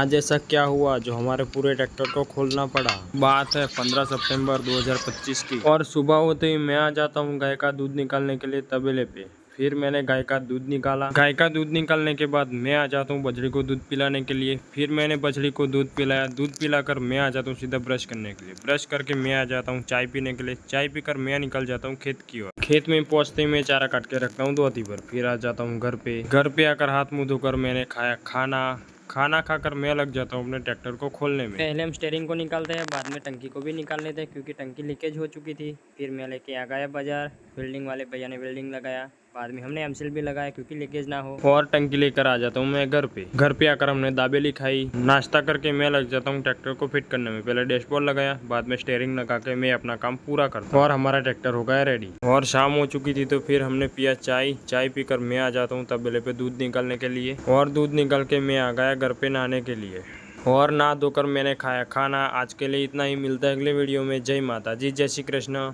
आज ऐसा क्या हुआ जो हमारे पूरे ट्रैक्टर को खोलना पड़ा। बात है 15 सितंबर 2025 की और सुबह होते ही मैं आ जाता हूँ गाय का दूध निकालने के लिए तबेले पे। फिर मैंने गाय का दूध निकाला। गाय का दूध निकालने के बाद मैं आ जाता हूँ बछड़ी को दूध पिलाने के लिए। फिर मैंने बछड़ी को दूध पिलाया। दूध पिलाकर मैं आ जाता हूँ सीधा ब्रश करने के लिए। ब्रश करके मैं आ जाता हूँ चाय पीने के लिए। चाय पीकर मैं निकल जाता हूँ खेत की ओर। खेत में पहुंचते ही मैं चारा काट के रखता हूँ धोती पर। फिर आ जाता हूँ घर पे। घर पे आकर हाथ मुंह धोकर मैंने खाया खाना खाकर मैं लग जाता हूँ अपने ट्रैक्टर को खोलने में। पहले हम स्टीयरिंग को निकालते हैं, बाद में टंकी को भी निकाल लेते हैं क्योंकि टंकी लीकेज हो चुकी थी। फिर मैं लेके आ गया बाजार। वेल्डिंग वाले भैया ने वेल्डिंग लगाया। बाद में हमने एमसील भी लगाया क्योंकि लीकेज ना हो। और टंकी लेकर आ जाता हूँ मैं घर पे। घर पे आकर हमने दाबेली खाई। नाश्ता करके मैं लग जाता हूँ ट्रैक्टर को फिट करने में। पहले डैशबोर्ड लगाया, बाद में स्टीयरिंग लगा के मैं अपना काम पूरा करता हूँ और हमारा ट्रैक्टर हो गया रेडी। और शाम हो चुकी थी तो फिर हमने पिया चाय पीकर मैं आ जाता हूँ तबेले पे दूध निकालने के लिए। और दूध निकाल के मैं आ गया घर पे नहाने के लिए। और नहा धोकर मैंने खाया खाना। आज के लिए इतना ही। मिलता है अगले वीडियो में। जय माता जी, जय श्री कृष्ण।